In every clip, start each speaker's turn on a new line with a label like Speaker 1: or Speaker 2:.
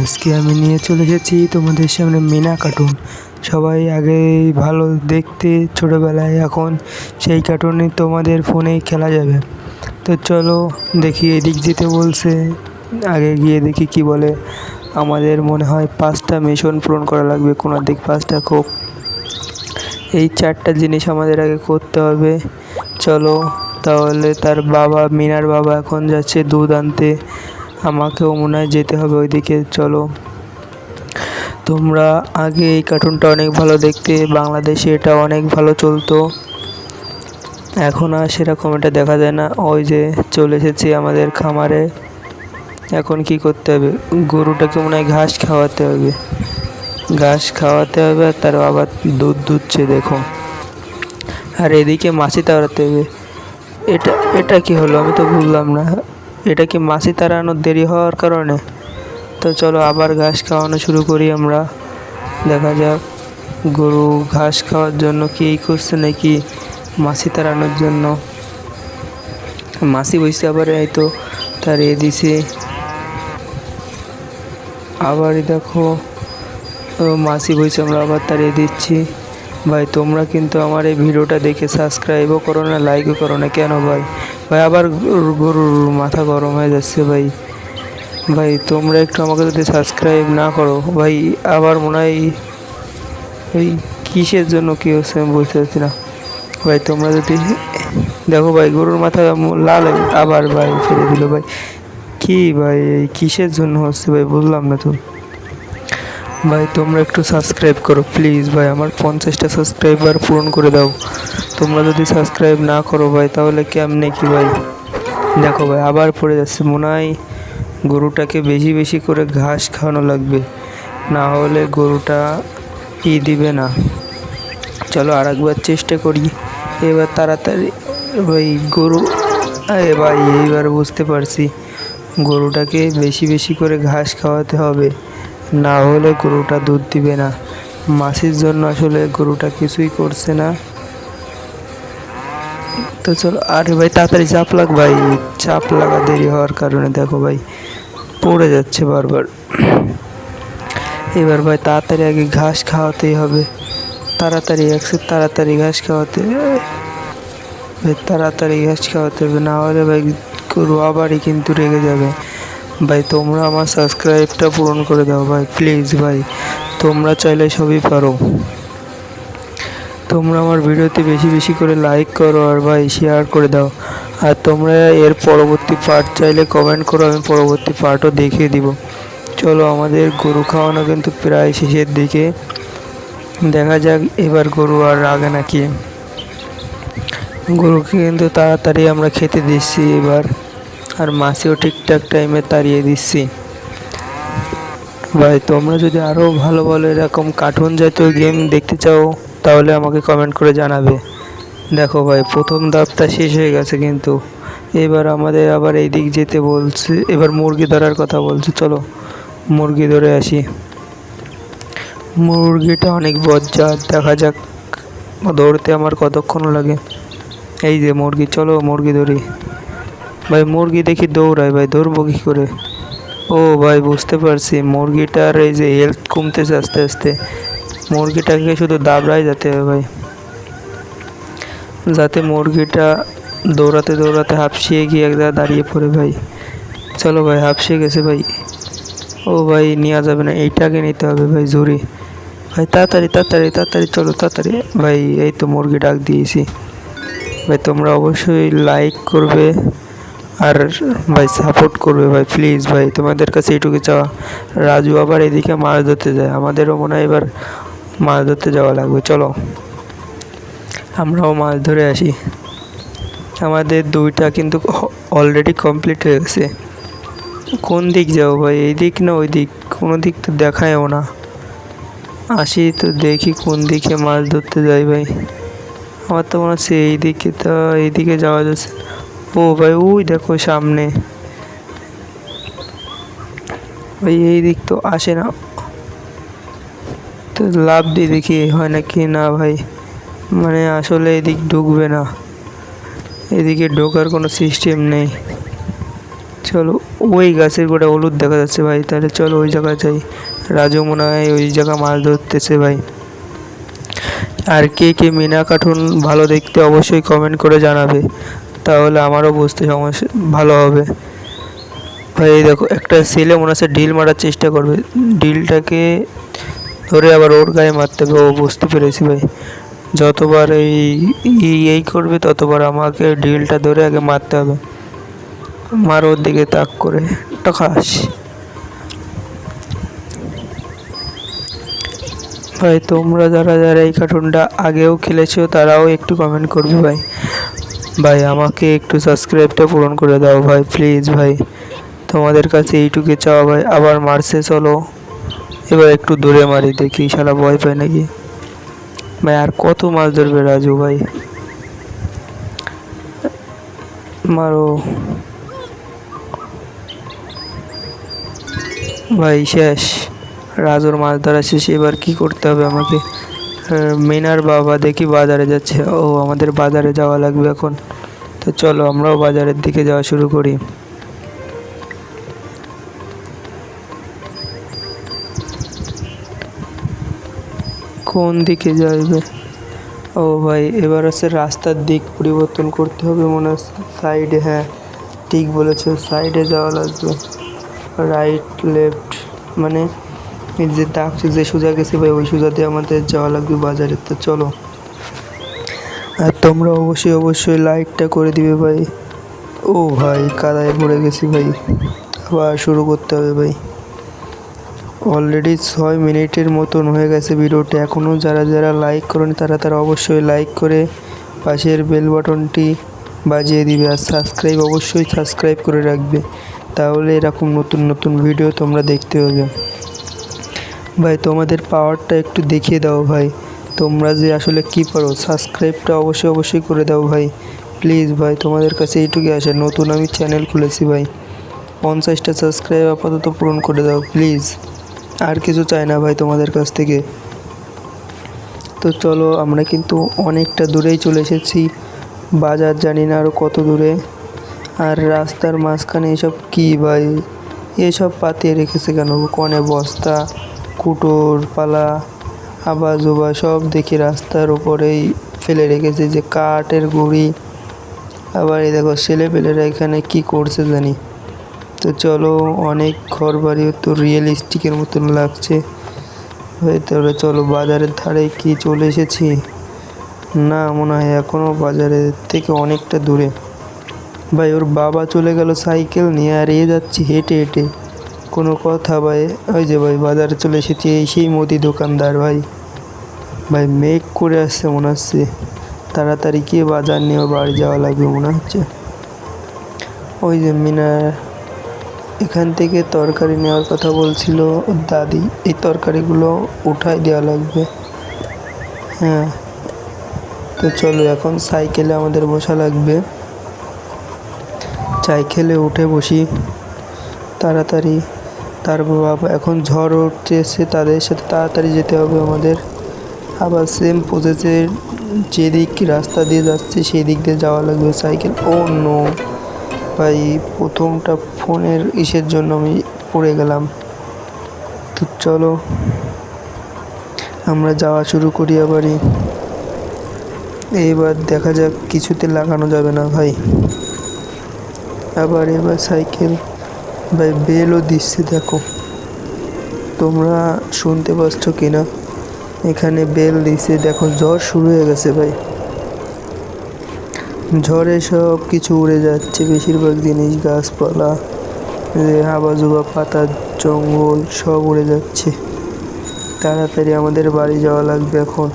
Speaker 1: আজকে আমি নিয়ে চলে এসেছি তোমাদের সামনে মিনা কার্টুন। সবাই আগে ভালো দেখতে ছোটোবেলায়, এখন সেই কার্টুনই তোমাদের ফোনেই খেলা যাবে। তো চলো দেখি, এদিক যেতে বলছে, আগে গিয়ে দেখি কি বলে। আমাদের মনে হয় 5টা মিশন পূরণ করা লাগবে, কোনো দিক 5টা খোপ। এই 4টা জিনিস আমাদের আগে করতে হবে। চলো তাহলে। তার বাবা, মিনার বাবা এখন যাচ্ছে দুধ আনতে, আমাকেও মনে হয় যেতে হবে ওইদিকে। চলো। তোমরা আগে এই কার্টুনটা অনেক ভালো দেখতে, বাংলাদেশে এটা অনেক ভালো চলতো। এখন আর সেরকম এটা দেখা যায় না। ওই যে চলে এসেছি আমাদের খামারে। এখন কি করতে হবে, গরুটাকে মনে হয় ঘাস খাওয়াতে হবে। আর তার বাবা দুধ দুধছে দেখো। আর এদিকে মাছি তাড়াতে হবে। এটা এটা কি হলো, আমি তো বুঝলাম না। এটা কি মাছি তাড়ানোর দেরি হওয়ার কারণে? তো চলো আবার ঘাস খাওয়ানো শুরু করি আমরা। দেখা যাক গরু ঘাস খাওয়ার জন্য কি করছে, নাকি মাছি তাড়ানোর জন্য। মাছি বসে আবার এই তো তাড়িয়ে দিছে। আবার দেখো মাছি বসে আমরা আবার তাড়িয়ে দিচ্ছি। ভাই তোমরা কিন্তু আমার এই ভিডিওটা দেখে সাবস্ক্রাইবও করো না, লাইকও করো না, কেন ভাই? ভাই আবার গরুর মাথা গরম হয়ে যাচ্ছে ভাই। ভাই তোমরা একটু আমাকে যদি সাবস্ক্রাইব না করো ভাই, আবার মনে হয় এই কিসের জন্য কী হচ্ছে আমি বুঝতে পারছি না। ভাই তোমরা যদি দেখো, ভাই গরুর মাথা লাল আবার ভাই ফেলে দিল ভাই। কি ভাই এই কিসের জন্য হচ্ছে ভাই, বুঝলাম না তো। ভাই তোমরা একটু সাবস্ক্রাইব করো প্লিজ ভাই, আমার 50টা সাবস্ক্রাইবার পূরণ করে দাও। তোমরা যদি সাবস্ক্রাইব না করো ভাই, তাহলে কেমনে কি ভাই। দেখো ভাই আবার পড়ে যাচ্ছে, মনে হয় গরুটাকে বেশি বেশি করে ঘাস খাওয়ানো লাগবে, না হলে গরুটা দিবে না। চলো আর একবার চেষ্টা করি, এবার তাড়াতাড়ি। ভাই গরু, ভাই এইবার বুঝতে পারছি, গরুটাকে বেশি বেশি করে ঘাস খাওয়াতে হবে, না হলে গরুটা দুধ দিবে না। মাছির জন্য আসলে গরুটা কিছুই করছে না। তো চলো, আরে ভাই তাড়াতাড়ি চাপ লাগা দেরি হওয়ার কারণে দেখো ভাই পড়ে যাচ্ছে বারবার। এবার ভাই তাড়াতাড়ি আগে ঘাস খাওয়াতেই হবে, তাড়াতাড়ি ঘাস খাওয়াতে ভাই, তাড়াতাড়ি ঘাস খাওয়াতে হবে, না হলে ভাই গরু আবারই কিন্তু রেগে যাবে। ভাই তোমরা আমার সাবস্ক্রাইবটা পূরণ করে দাও ভাই প্লিজ ভাই, তোমরা চাইলে সবই পারো। তোমরা আমার ভিডিওতে বেশি বেশি করে লাইক করো, আর ভাই শেয়ার করে দাও। আর তোমরা এর পরবর্তী পার্ট চাইলে কমেন্ট করো, আমি পরবর্তী পার্টও দেখিয়ে দিব। চলো আমাদের গরু খাওয়ানো কিন্তু প্রায় শেষের দিকে। দেখা যাক এবার গরু আর রাগে নাকি। গরুকে কিন্তু তাড়াতাড়ি আমরা খেতে দিচ্ছি এবার, আর মাছিও ঠিকঠাক টাইমে তাড়িয়ে দিচ্ছি। ভাই তোমরা যদি আরও ভালো ভালো এরকম কার্টুন জাতীয় গেম দেখতে চাও, তাহলে আমাকে কমেন্ট করে জানাবে। দেখো ভাই প্রথম ধাপটা শেষ হয়ে গেছে, কিন্তু এবার আমাদের আবার এই দিক যেতে বলছে, এবার মুরগি ধরার কথা বলছে। চলো মুরগি ধরে আসি। মুরগিটা অনেক বজ্জাত, দেখা যাক ধরতে আমার কতক্ষণ লাগে। এই যে মুরগি, চলো মুরগি ধরি। ভাই মুরগি দেখি দৌড়ায়, ভাই ধরবো কী করে? ও ভাই বুঝতে পারছি, মুরগিটার এই যে হেলথ কমতেছে আস্তে আস্তে, মুরগিটাকে শুধু দাবড়াই যেতে হবে ভাই, যাতে মুরগিটা দৌড়াতে দৌড়াতে হাঁপসিয়ে গিয়ে এক জায়গায় দাঁড়িয়ে পড়ে ভাই। চলো ভাই হাঁপসিয়ে গেছে ভাই। ও ভাই নেওয়া যাবে না, এইটাকে নিতে হবে ভাই ঝুড়ি। ভাই তাড়াতাড়ি তাড়াতাড়ি তাড়াতাড়ি চলো তাড়াতাড়ি। ভাই এই তো মুরগি ডাক দিয়েছি। ভাই তোমরা অবশ্যই লাইক করবে আর ভাই সাপোর্ট করবে ভাই প্লিজ ভাই, তোমাদের কাছে এইটুকু চাওয়া। রাজু আবার এদিকে মাছ ধরতে যায়, আমাদেরও মনে হয় এবার মাছ ধরতে যাওয়া লাগবে। চলো আমরাও মাছ ধরে আসি। আমাদের 2টা কিন্তু অলরেডি কমপ্লিট হয়ে গেছে। কোন দিক যাবো ভাই, এই দিক না ওই দিক? কোনো দিক তো দেখায়ও না। আসি তো দেখি কোন দিকে মাছ ধরতে যাই ভাই। আমার তো মনে হচ্ছে এই দিকে, তো এইদিকে যাওয়া যাচ্ছে। ও ভাই ওই দেখো সামনে ভাই, এই দিক তো আসে না। তো লাভ দিয়ে দেখি হয় নাকি না ভাই, মানে আসলে এদিক ঢুকবে না, এদিকে ঢোকার কোনো সিস্টেম নেই। চলো, ওই গাছের গোড়া হলুদ দেখা যাচ্ছে ভাই, তাহলে চলো ওই জায়গায় যাই। রাজু মনে হয় ওই জায়গা মাছ ধরতেছে ভাই। আর কে কে মিনা কার্টুন ভালো দেখতে অবশ্যই কমেন্ট করে জানাবে, তাহলে আমারও বুঝতে সমস্যা ভালো হবে। ভাই এই দেখো, একটা ছেলে মনে হচ্ছে ঢিল মারার চেষ্টা করবে, ঢিলটাকে ধরে আবার ওর গায়ে মারতে হবে। ও বুঝতে পেরেছি ভাই, যতবার এই করবে ততবার আমাকে ঢিলটা ধরে আগে মারতে হবে। মার ওর দিকে তাক করে টাকাস। ভাই তোমরা যারা যারা এই কার্টুনটা আগেও খেলেছো তারাও একটু কমেন্ট করবে ভাই। ভাই আমাকে একটু সাবস্ক্রাইবটা পূরণ করে দাও ভাই, প্লিজ ভাই, তোমাদের কাছে এইটুকু চাওয়া ভাই। আবার মারছে, চলো এবার একটু দূরে মারি, দেখি শালা ভয় পায় নাকি। ভাই আর কত মাছ ধরবে রাজু ভাই, মারো ভাই। শেষ, রাজুর মাছ ধরা শেষ। এবার কি করতে হবে আমাকে? মিনার বাবা দেখি বাজারে যাচ্ছে। ও আমাদের বাজারে যাওয়া লাগবে এখন। তো চলো আমরাও বাজারের দিকে যাওয়া শুরু করি। কোন দিকে যাইবে? ও ভাই এবার হচ্ছে রাস্তার দিক পরিবর্তন করতে হবে মনে হচ্ছে। সাইডে, হ্যাঁ ঠিক বলেছো, সাইডে যাওয়া লাগবে। রাইট লেফট মানে এই যে দাগ যে সোজা গেছে ভাই, ওই সোজাতে আমাদের যাওয়া লাগবে বাজারে। তো চলো, আর তোমরা অবশ্যই অবশ্যই লাইকটা করে দিবে ভাই। ও ভাই কাদায় পড়ে গেছি ভাই, আবার শুরু করতে হবে ভাই। অলরেডি 6 মিনিটের মতন হয়ে গেছে ভিডিওটি। এখনও যারা যারা লাইক করেনি তারা তারা অবশ্যই লাইক করে পাশের বেল বাটনটি বাজিয়ে দিবে, আর সাবস্ক্রাইব অবশ্যই সাবস্ক্রাইব করে রাখবে, তাহলে এরকম নতুন নতুন ভিডিও তোমরা দেখতে পাবে। ভাই তোমাদের পাওয়ারটা একটু দেখিয়ে দাও ভাই, তোমরা যে আসলে কী পারো। সাবস্ক্রাইবটা অবশ্যই অবশ্যই করে দাও ভাই, প্লিজ ভাই, তোমাদের কাছে এইটুকুই আসে। নতুন আমি চ্যানেল খুলেছি ভাই, 50টা সাবস্ক্রাইব আপাতত পূরণ করে দাও প্লিজ, আর কিছু চাই না ভাই তোমাদের কাছ থেকে। তো চলো আমরা কিন্তু অনেকটা দূরেই চলে এসেছি, বাজার জানি না আরও কত দূরে। আর রাস্তার মাঝখানে এসব কী ভাই, এসব পাতিয়ে রেখেছে কেন? কনে বস্তা, কুটোর পালা, আবার জোবা সব দেখি রাস্তার উপরেই ফেলে রেখেছে, যে কাঠের গুঁড়ি। আবার এই দেখো ছেলেপেলেরা এখানে কি করছে জানি। তো চলো, অনেক ঘর বাড়ি তো রিয়েলিস্টিকের মতন লাগছে ভাই। তাহলে চলো, বাজারের ধারে কি চলে এসেছি? না মনে হয় এখনও বাজারের থেকে অনেকটা দূরে। ভাই ওর বাবা চলে গেল সাইকেল নিয়ে, আর যাচ্ছি হেঁটে হেঁটে, কোনো কথা ভাই। ওই যে ভাই বাজারে চলে এসেছি, এই সেই মুদি দোকানদার ভাই। ভাই মেঘ করে আসছে মনে হচ্ছে, তাড়াতাড়ি গিয়ে বাজার নিয়ে বাড়ি যাওয়া লাগবে মনে হচ্ছে। ওই যে মিনার এখান থেকে তরকারি নেওয়ার কথা বলছিল দাদি, এই তরকারিগুলো উঠাই দেওয়া লাগবে। হ্যাঁ তো চলো, এখন সাইকেলে আমাদের বসা লাগবে, সাইকেলে উঠে বসি তাড়াতাড়ি। তারপর বাবা এখন ঝড় উঠতেছে, তাদের সাথে তাড়াতাড়ি যেতে হবে আমাদের। আবার সেম প্রসেসের যেদিক রাস্তা দিয়ে যাচ্ছে সেই দিক দিয়ে যাওয়া লাগবে সাইকেল। ও নো ভাই, প্রথমটা ফোনের ইসের জন্য আমি পড়ে গেলাম। তো চলো আমরা যাওয়া শুরু করি আবারই। এবার দেখা যাক, কিছুতে লাগানো যাবে না ভাই। আবার এবার সাইকেল ভাই বেলও দিচ্ছে, দেখো তোমরা শুনতে পাচ্ছ কিনা, এখানে বেল দিচ্ছে। দেখো ঝড় শুরু হয়ে গেছে ভাই, ঝড়ে সব কিছু উড়ে যাচ্ছে, বেশিরভাগ জিনিস গাছপালা, হাবাজোবা পাতা, জঙ্গল সব উড়ে যাচ্ছে। তাড়াতাড়ি আমাদের বাড়ি যাওয়া লাগবে এখন।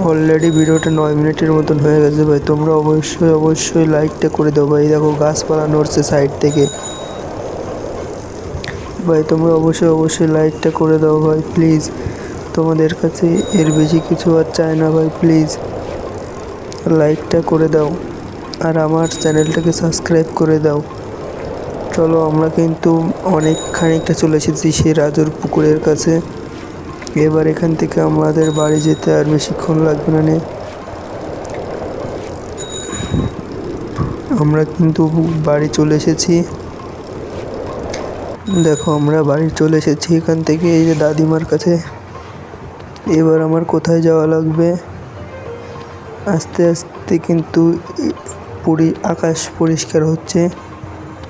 Speaker 1: অলরেডি ভিডিওটা 9 মিনিটের মতন হয়ে গেছে ভাই, তোমরা অবশ্যই অবশ্যই লাইকটা করে দাও ভাই। দেখো গাছপালা নড়ছে সাইড থেকে ভাই, তোমরা অবশ্যই অবশ্যই লাইকটা করে দাও ভাই প্লিজ, তোমাদের কাছে এর বেশি কিছু আর চাই না ভাই, প্লিজ লাইকটা করে দাও, আর আমার চ্যানেলটাকে সাবস্ক্রাইব করে দাও। চলো আমরা কিন্তু অনেক খানিকটা চলে এসেছি সেই রাজুর পুকুরের কাছে। এবার এখান থেকে আমাদের বাড়ি যেতে আর বেশিক্ষণ লাগবে না। আমরা কিন্তু বাড়ি চলে এসেছি। দেখো আমরা বাড়ি চলে এসেছি এখান থেকে, এই যে দাদিমার কাছে। এবার আমার কোথায় যাওয়া লাগবে? আস্তে আস্তে কিন্তু আকাশ পরিষ্কার হচ্ছে,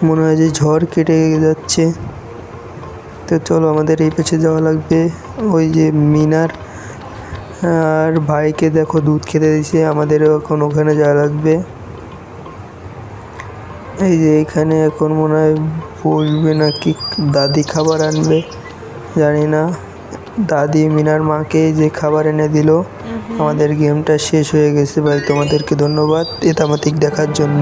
Speaker 1: মনে হয় যে ঝড় কেটে যাচ্ছে। তো চলো আমাদের এই পাশে যাওয়া লাগবে। ওই যে মিনার আর ভাইকে দেখো দুধ খেতে দিয়েছে, আমাদেরও এখন ওখানে যাওয়া লাগবে। এই যে এখানে এখন মনে হয় বসবে নাকি দাদি খাবার আনবে, জানি না। দাদি মিনার মাকে যে খাবার এনে দিল। আমাদের গেমটা শেষ হয়ে গেছে ভাই, তোমাদেরকে ধন্যবাদ এতামাতিক দেখার জন্য।